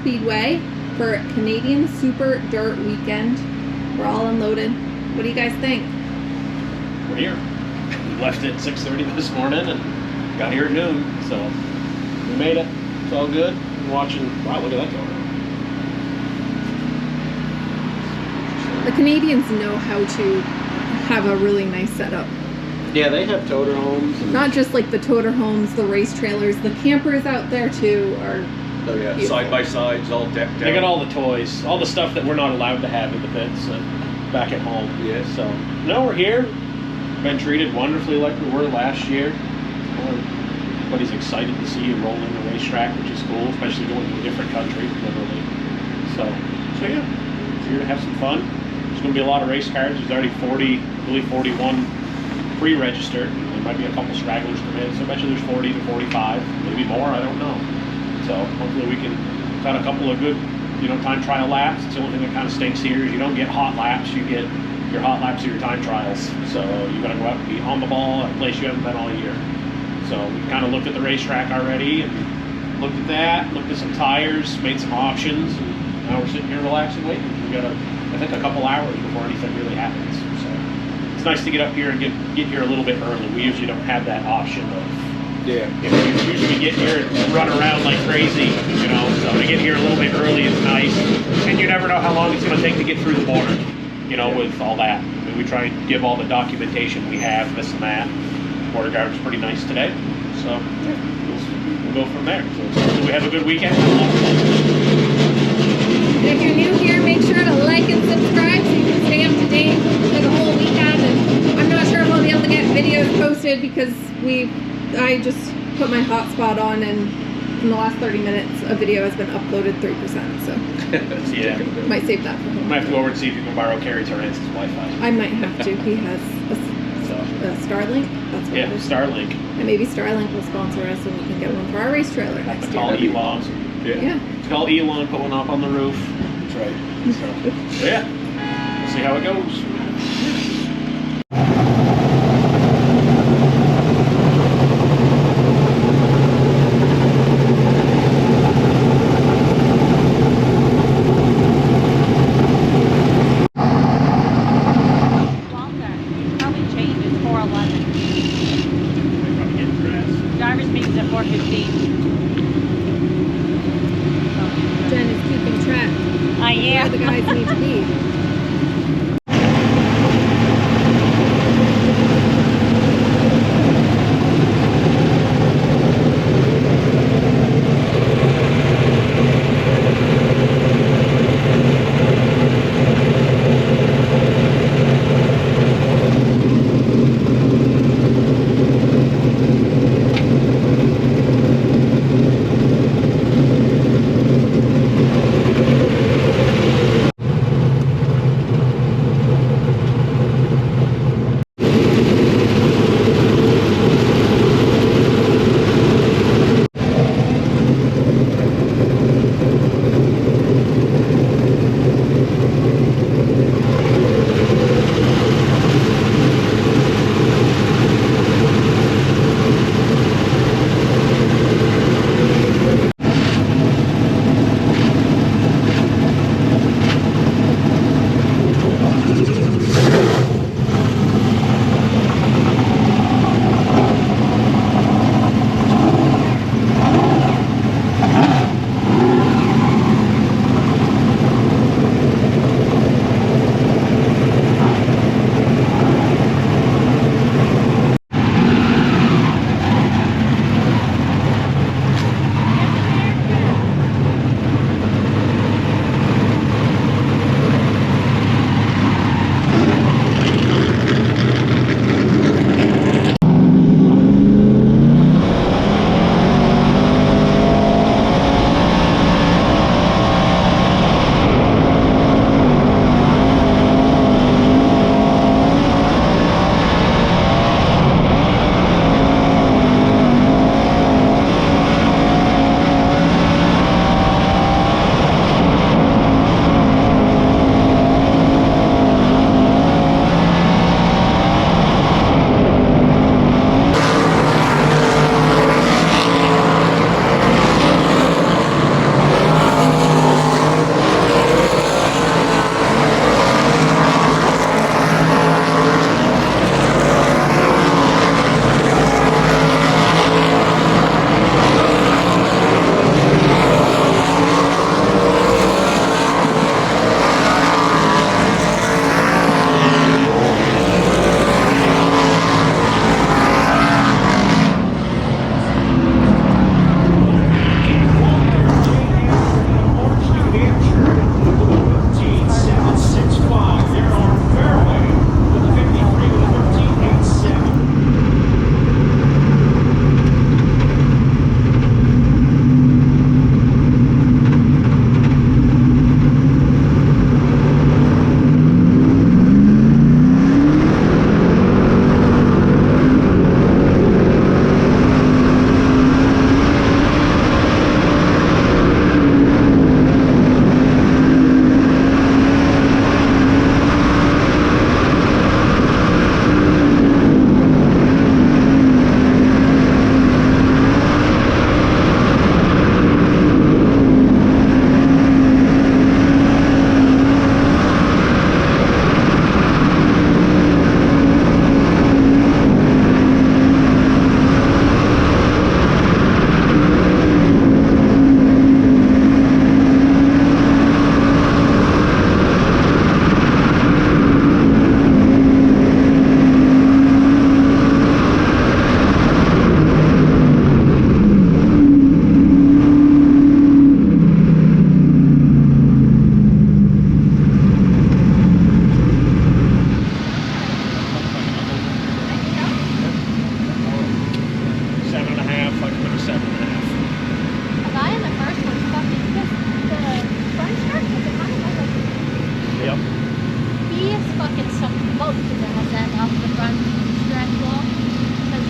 Speedway for Canadian Super Dirt Weekend. We're all unloaded. What do you guys think? We're here. We left at 6:30 this morning and got here at noon, so we made it. It's all good. I'm watching. Wow, look at that going. The Canadians know how to have a really nice setup. Yeah, they have toter homes. Not just like the toter homes, the race trailers, the campers out there too are. Oh yeah, side by sides, all decked out. They got all the toys, all the stuff that we're not allowed to have in the pits back at home. Yeah. So no, we're here. Been treated wonderfully like we were last year. Everybody's excited to see you rolling the racetrack, which is cool, especially going to a different country, literally. So yeah, it's here to have some fun. There's going to be a lot of race cars. There's already 40, I believe 41 pre-registered. There might be a couple stragglers come in, so I bet you there's 40 to 45, maybe more, I don't know. So hopefully we can cut a couple of good, time trial laps. It's the only thing that kind of stinks here is you don't get hot laps, you get your hot laps are your time trials. So you got to go out and be on the ball at a place you haven't been all year. So we kind of looked at the racetrack already and looked at that, looked at some tires, made some options, and now we're sitting here relaxing waiting. We got I think a couple hours before anything really happens. So it's nice to get up here and get here a little bit early. We usually don't have that option of you usually get here and run around like crazy, so to get here a little bit early is nice. And you never know how long it's going to take to get through the border, with all that. I mean, we try and give all the documentation we have, this and that. Border guard was pretty nice today, so we'll go from there. So we have a good weekend. And if you're new here, make sure to like and subscribe so you can stay up to date for the whole weekend. And I'm not sure if I'll be able to get videos posted because I just put my hotspot on and in the last 30 minutes a video has been uploaded 3%, so yeah. Might save that for home. Might have to go over and see if you can borrow Carey Terrance's Wi-Fi. I might have to. He has a Starlink. That's what it is. Starlink. And maybe Starlink will sponsor us and we can get one for our race trailer next year. Call Elon. Yeah. Call Elon, put one up on the roof. That's right. So yeah, we'll see how it goes. The guys need to be.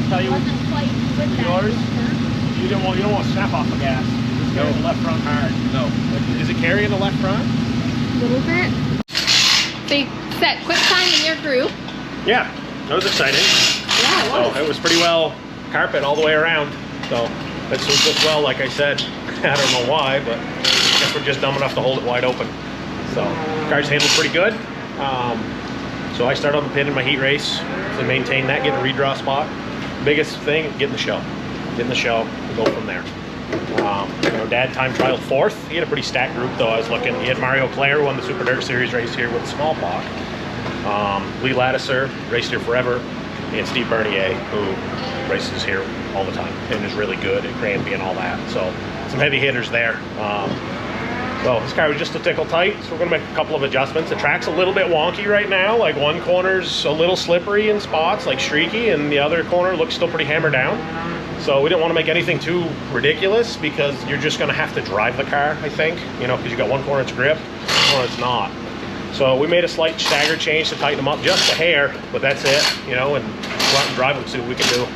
tell you Wasn't quite with that. yours? You don't want to snap off the gas. Just carry the left front hard. No. Is it carrying the left front? A little bit. So you set quick time in your group. Yeah, that was exciting. Yeah, it was. So it was pretty well carpet all the way around. So it suits us well, like I said. I don't know why, but I guess we're just dumb enough to hold it wide open. So car's handled pretty good. So I started on the pin in my heat race to maintain that, get a redraw spot. Biggest thing, get in the show. Get in the show and go from there. You know, Dad time trialed 4th. He had a pretty stacked group though. I was looking. He had Mario Claire, who won the Super Dirt Series race here with a small block. Lee Lattiser, raced here forever, and Steve Bernier, who races here all the time and is really good at Granby and all that. So some heavy hitters there. So this car was just a tickle tight, so we're gonna make a couple of adjustments. The track's a little bit wonky right now. Like one corner's a little slippery in spots, like streaky, and the other corner looks still pretty hammered down. So we didn't want to make anything too ridiculous because you're just gonna have to drive the car, I think, you know, because you got one corner it's grip, one corner it's not. So we made a slight stagger change to tighten them up just a hair, but that's it, you know, and go out and drive them, see what we can do.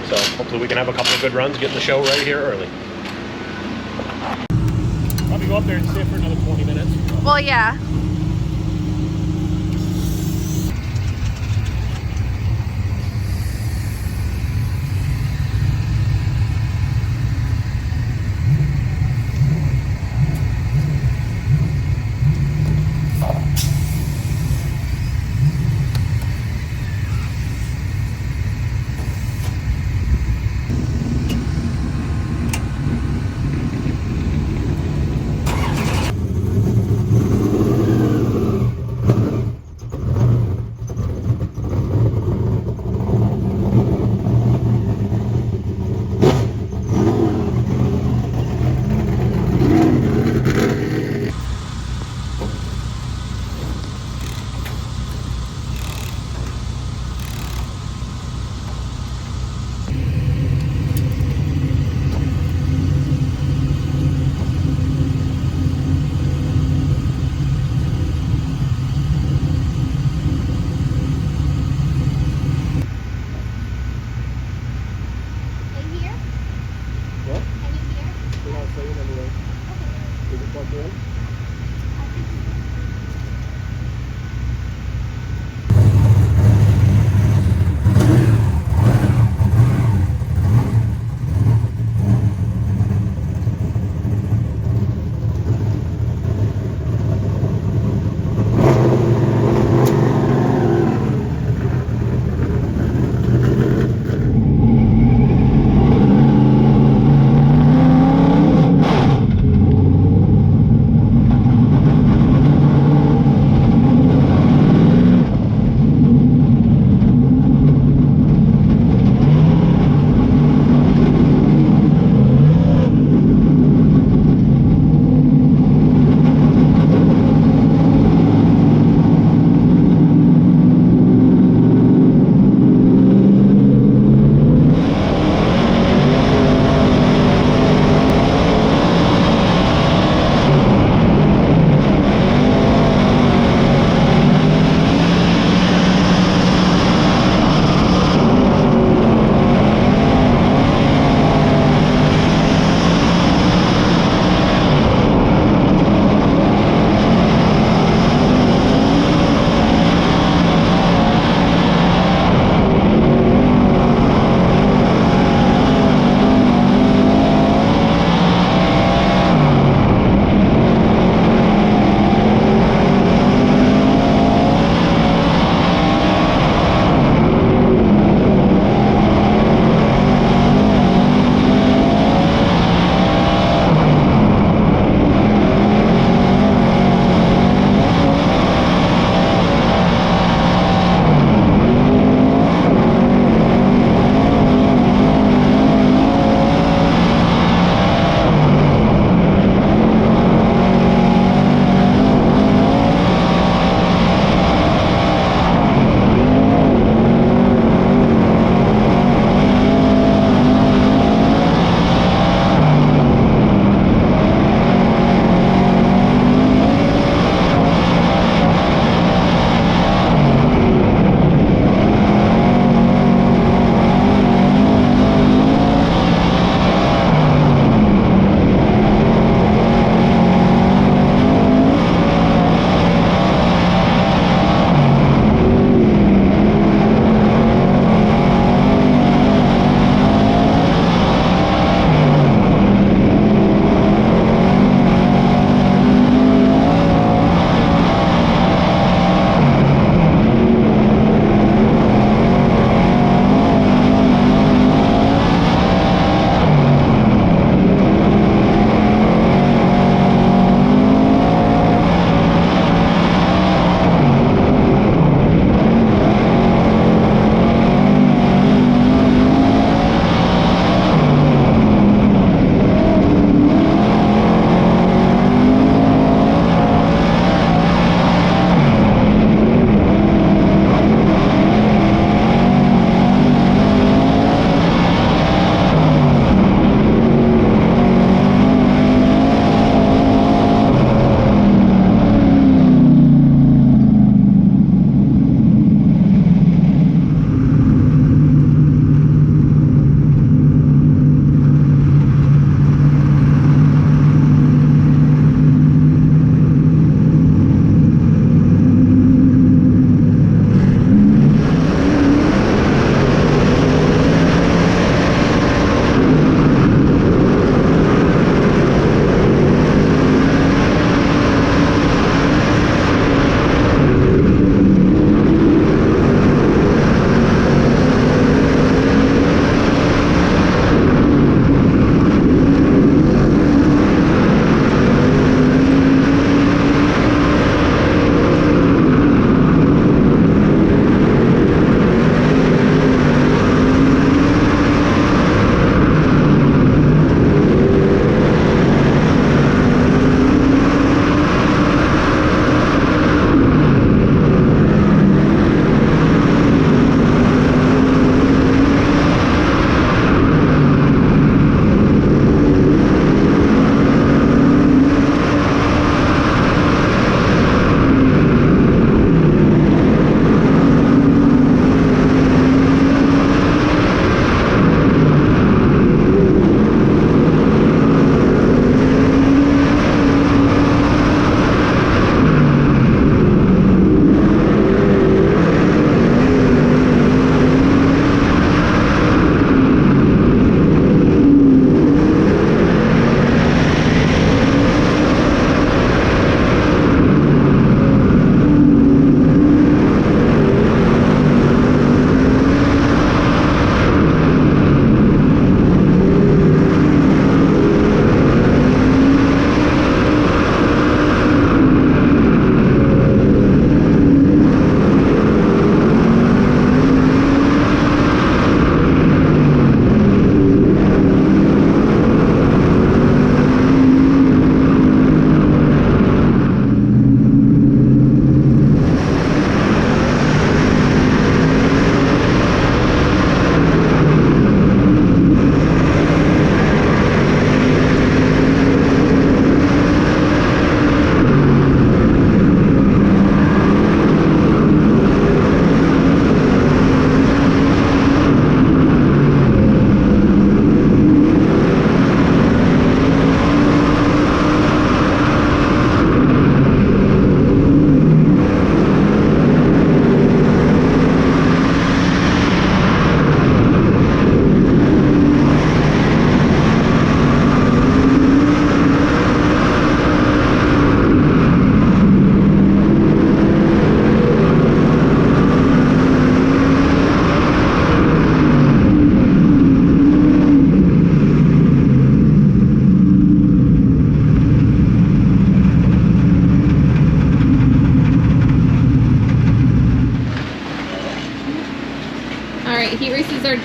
So hopefully we can have a couple of good runs, getting the show right here early. Probably go up there and sit for another 20 minutes. Well, yeah.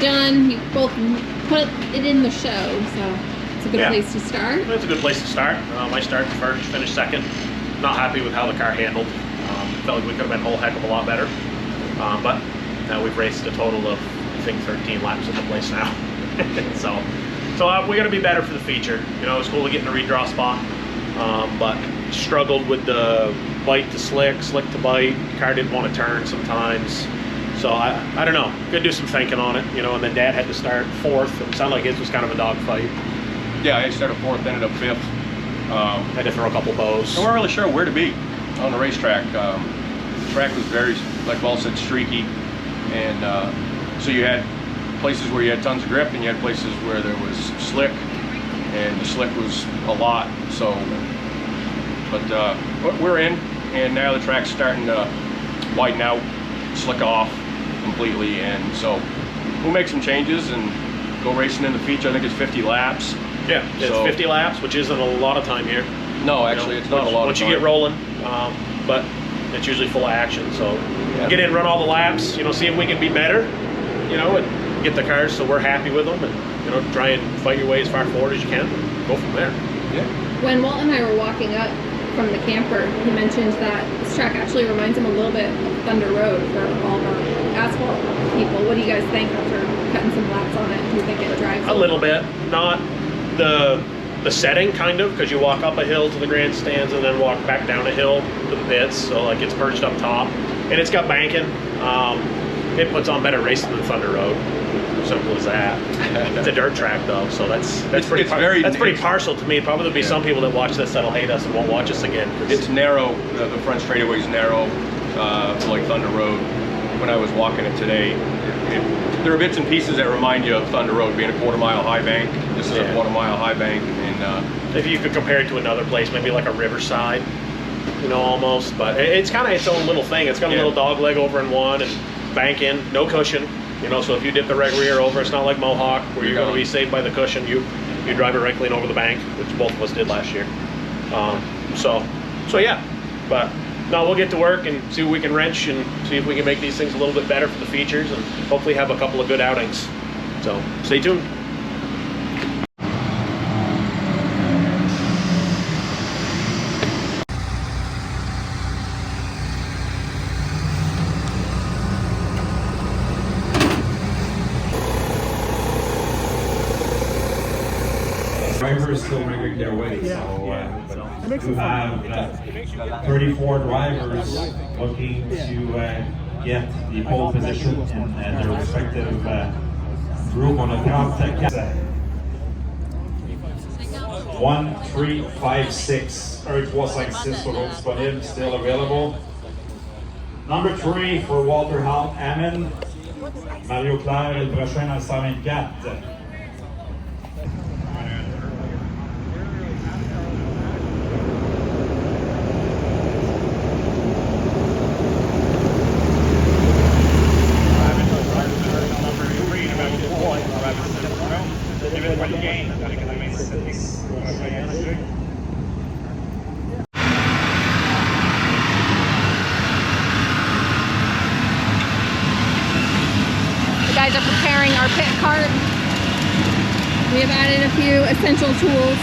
done. You both put it in the show, so it's a good place to start. It's a good place to start. I started first, finished second. Not happy with how the car handled. Felt like we could have been a whole heck of a lot better. But now we've raced a total of, I think, 13 laps at the place now. so we got to be better for the feature. You know, it was cool to get in a redraw spot, but struggled with the bite to slick, slick to bite. The car didn't want to turn sometimes. So I don't know. Could do some thinking on it, you know. And then Dad had to start fourth. It sounded like his was kind of a dogfight. Yeah, I started fourth, ended up fifth. Had to throw a couple bows. We weren't really sure where to be on the racetrack. The track was very, like Walt said, streaky, and so you had places where you had tons of grip, and you had places where there was slick, and the slick was a lot. So, but we're in, and now the track's starting to widen out, slick off completely, and so we'll make some changes and go racing in the feature. I think it's 50 laps. Yeah, it's so 50 laps, which isn't a lot of time here. No, actually, it's not a lot of once time. you get rolling, but it's usually full of action. So get in, run all the laps, you know, see if we can be better, you know, and get the cars so we're happy with them, and you know, try and fight your way as far forward as you can. Go from there. Yeah. When Walt and I were walking up from the camper, he mentioned that this track actually reminds him a little bit of Thunder Road for all the asphalt people. What do you guys think after cutting some laps on it? Do you think it drives a little bit? Not the setting, kind of, because you walk up a hill to the grandstands and then walk back down a hill to the pits, so like it's perched up top, and it's got banking. It puts on better racing than Thunder Road. Simple as that. It's a dirt track though, so that's pretty partial to me. Probably there'll be some people that watch this that'll hate us and won't watch us again. It's narrow. The front straightaway is narrow, like Thunder Road. When I was walking it today, there are bits and pieces that remind you of Thunder Road being a quarter-mile high bank. This is a quarter-mile high bank, and if you could compare it to another place, maybe like a Riverside, you know, almost. But it's kind of its own little thing. It's got a little dog leg over in one and bank in, no cushion. You know, so if you dip the reg rear over, it's not like Mohawk where you're going to be saved by the cushion. You drive it right clean over the bank, which both of us did last year. So yeah, but no, we'll get to work and see what we can wrench and see if we can make these things a little bit better for the features and hopefully have a couple of good outings. So stay tuned. Drivers still rigging their way, so we have 34 drivers looking to get the pole position in their respective group on the top. 1, 3, 5, 6. Earth was like 6 sont disponibles, still available. Number 3 for Walter Hammond. Mario Claire est le prochain dans le 124. Guys are preparing our pit cart. We have added a few essential tools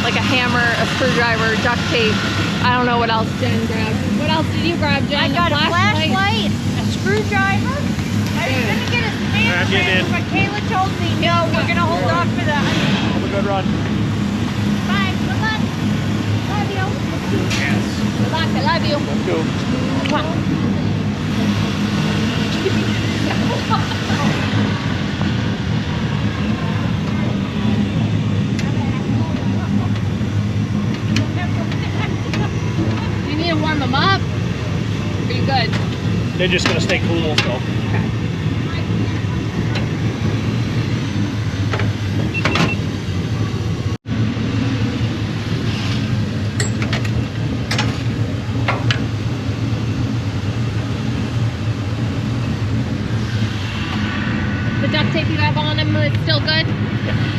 like a hammer, a screwdriver, duct tape. I don't know what else Jen grabbed. What else did you grab, Jen? I got a flashlight, a screwdriver. I was gonna get a span wrench, but Kayla told me no, we're gonna hold off for that. Have a good run. Bye, good luck. Love you. Yes. Good luck, I love you. Let's go. Come on. You need to warm them up? Are you good? They're just going to stay cool, so. Okay. The duct tape you have on them is still good? Okay.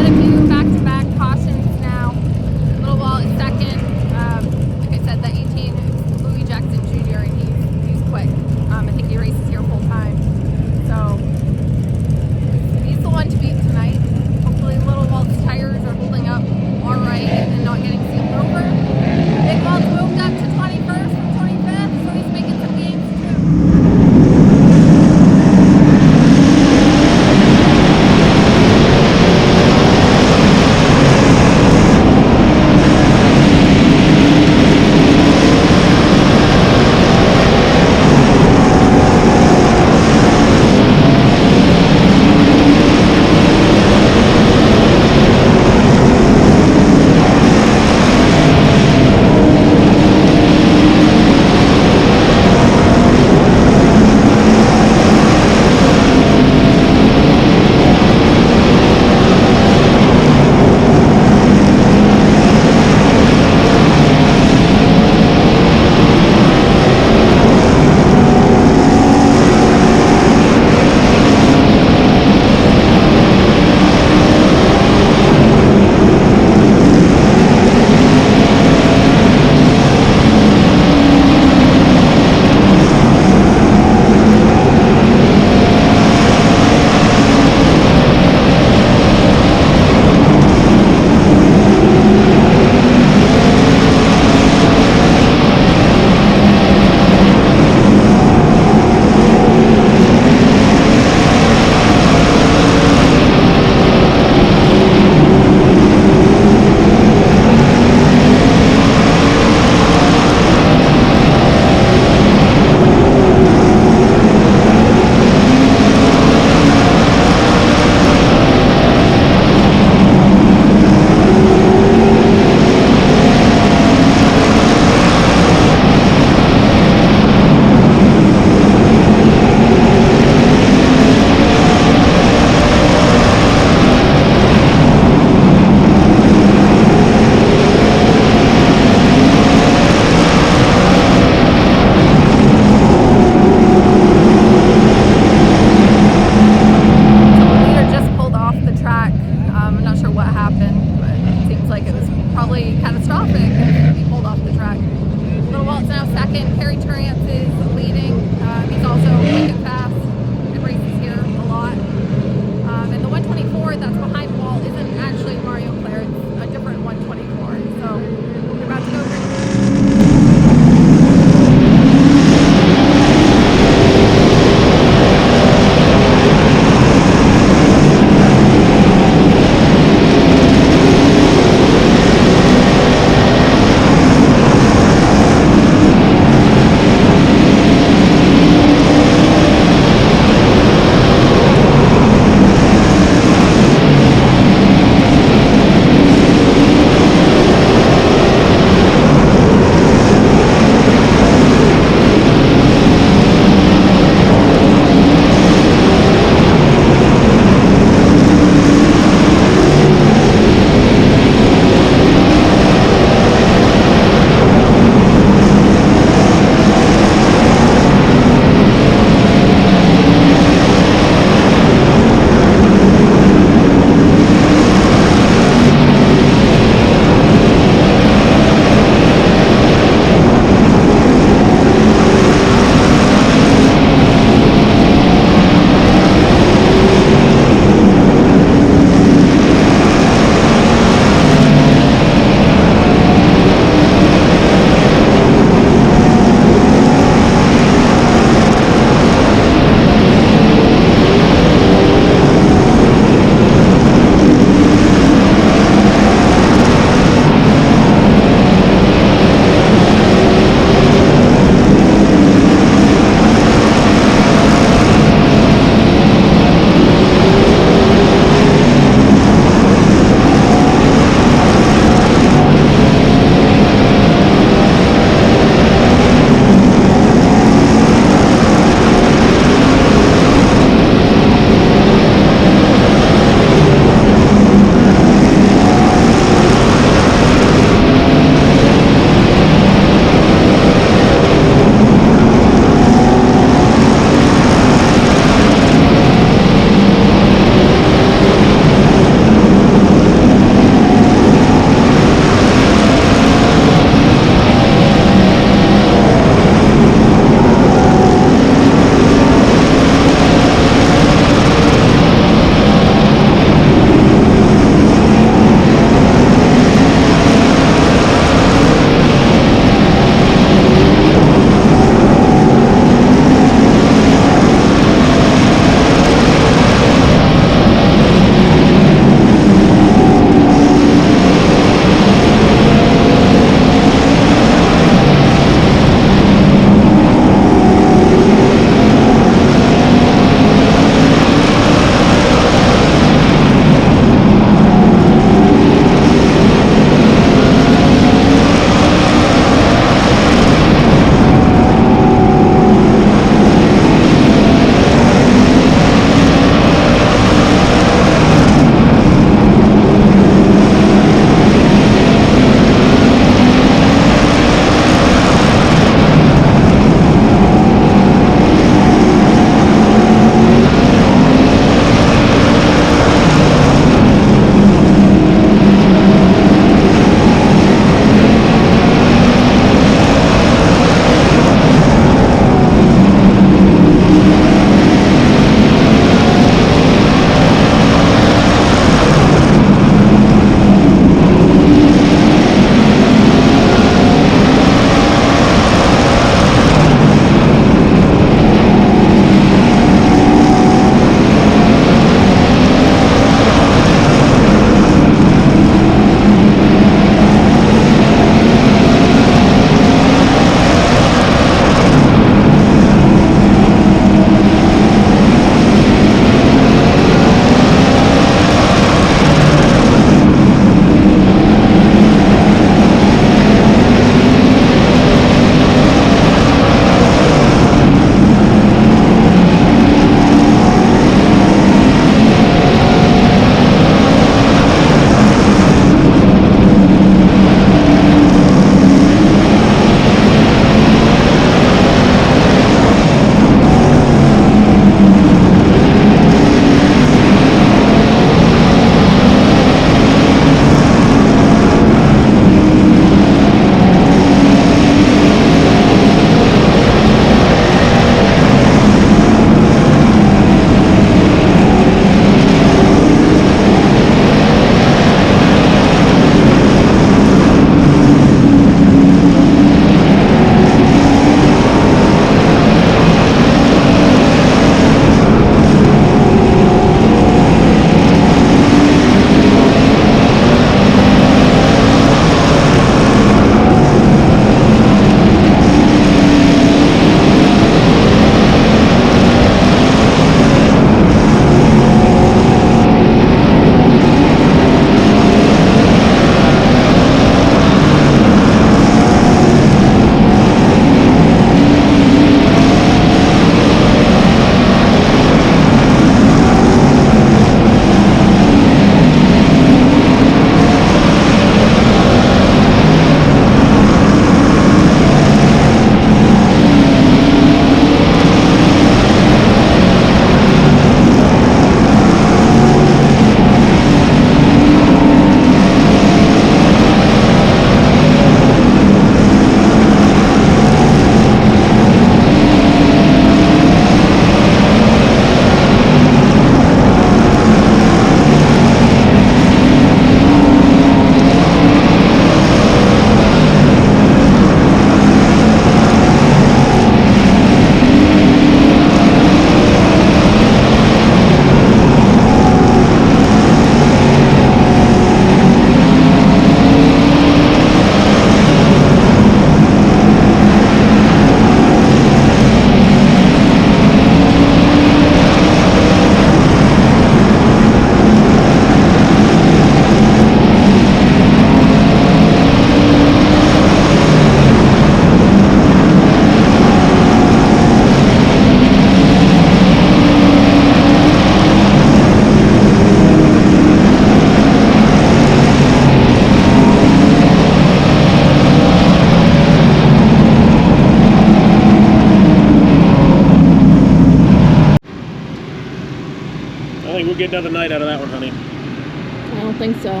another night out of that one, honey. I don't think so.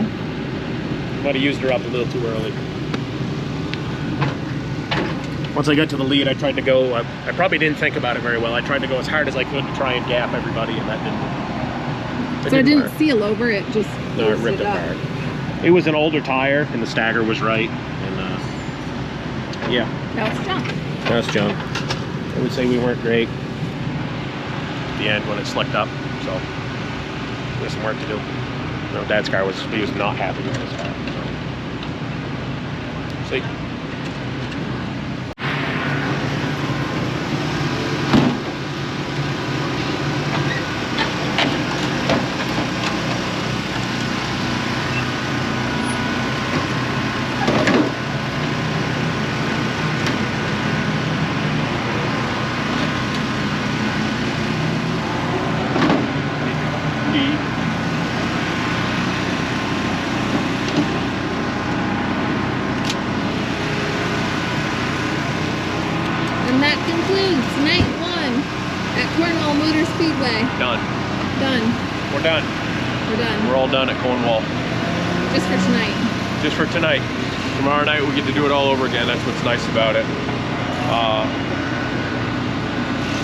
Might have used her up a little too early. Once I got to the lead, I tried to go, I probably didn't think about it very well. I tried to go as hard as I could to try and gap everybody, and that didn't. So it didn't seal over, it just No, it ripped apart. It was an older tire, and the stagger was right, and yeah. Now it's junk. That's junk. I would say we weren't great at the end when it slicked up, so we have some work to do. No, Dad's car was, he was not happy with his car. So. See? And that concludes night 1 at Cornwall Motor Speedway. Done. Done. We're done. We're done. We're all done at Cornwall. Just for tonight. Just for tonight. Tomorrow night we get to do it all over again. That's what's nice about it.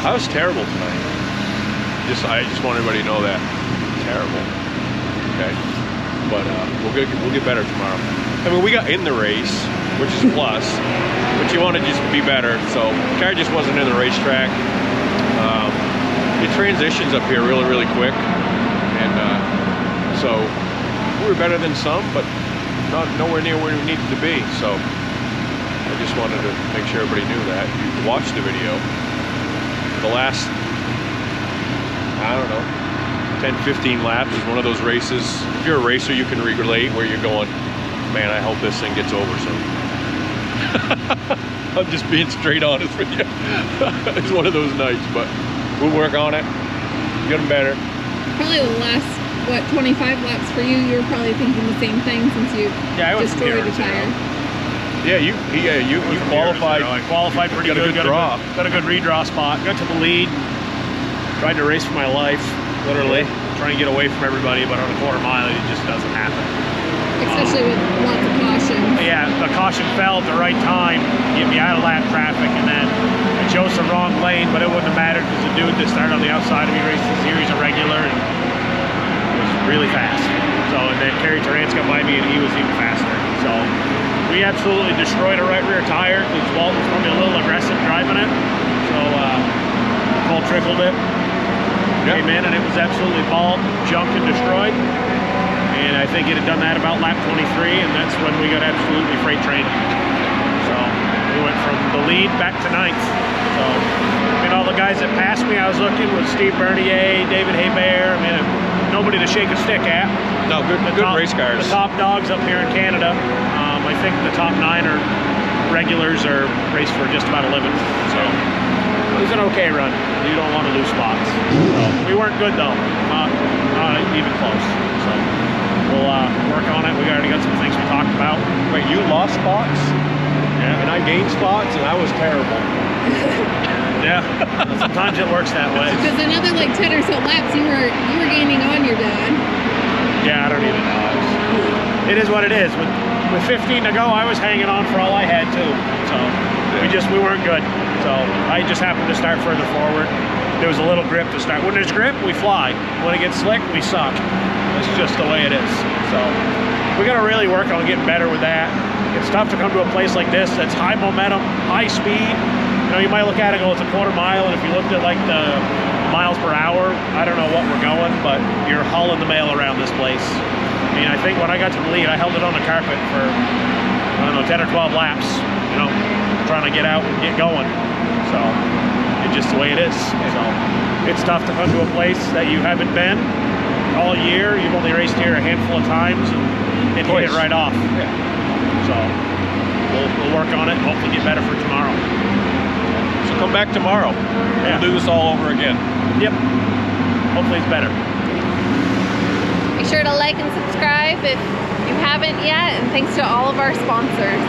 I was terrible tonight. I just want everybody to know that. Terrible. Okay. But we'll get better tomorrow. I mean, we got in the race, which is a plus, but you want to just be better. So car just wasn't in the racetrack. It transitions up here really, really quick, and so we were better than some, but nowhere near where we needed to be. So I just wanted to make sure everybody knew that. You watched the video. The last, I don't know, 10, 15 laps is one of those races. If you're a racer, you can relate where you're going, man, I hope this thing gets over soon. I'm just being straight honest with you. It's one of those nights, but we'll work on it, get them better. Probably the last, what, 25 laps for you, you were probably thinking the same thing since you destroyed the tire. Yeah, you qualified. I qualified pretty good. Got a good redraw spot. Got to the lead. Tried to race for my life, literally. Trying to get away from everybody, but on a quarter mile, it just doesn't happen. Especially with lots of caution. Yeah, the caution fell at the right time to get me out of lap traffic, and then I chose the wrong lane, but it wouldn't have mattered because the dude that started on the outside of me raced the series irregular and was really fast. So, and then Carey Terrance got by me and he was even faster. So we absolutely destroyed a right rear tire because Walt was probably a little aggressive driving it. So Cole trickled it, came in, and it was absolutely bald, junked, and destroyed. And I think it had done that about lap 23, and that's when we got absolutely freight trained. So we went from the lead back to 9th. So, I mean, all the guys that passed me, I was looking with Steve Bernier, David Hebert. I mean, nobody to shake a stick at. No, good race cars. The top dogs up here in Canada. I think the top 9 are regulars or race for just about 11th. So it was an okay run. You don't want to lose spots. So, we weren't good though, not even close. So we'll work on it. We already got some things we talked about. Wait, you lost spots? Yeah. And I gained spots, and I was terrible. Yeah. Sometimes it works that way. Because another like 10 or so laps, you were gaining on your dad. Yeah, I don't even know. It is what it is. With 15 to go, I was hanging on for all I had too. So we weren't good. So I just happened to start further forward. There was a little grip to start. When there's grip, we fly. When it gets slick, we suck. That's just the way it is. So we got to really work on getting better with that. It's tough to come to a place like this that's high momentum, high speed. You know, you might look at it and go, it's a quarter mile, and if you looked at like the miles per hour, I don't know what we're going, but you're hauling the mail around this place. I mean, I think when I got to the lead, I held it on the carpet for, I don't know, 10 or 12 laps, you know, trying to get out and get going. So it's just the way it is. So it's tough to come to a place that you haven't been all year. You've only raced here a handful of times and hit it right off. Yeah. So we'll work on it and hopefully get better for tomorrow. So come back tomorrow. Yeah. We'll do this all over again. Yep. Hopefully it's better. Make sure to like and subscribe if you haven't yet, and thanks to all of our sponsors.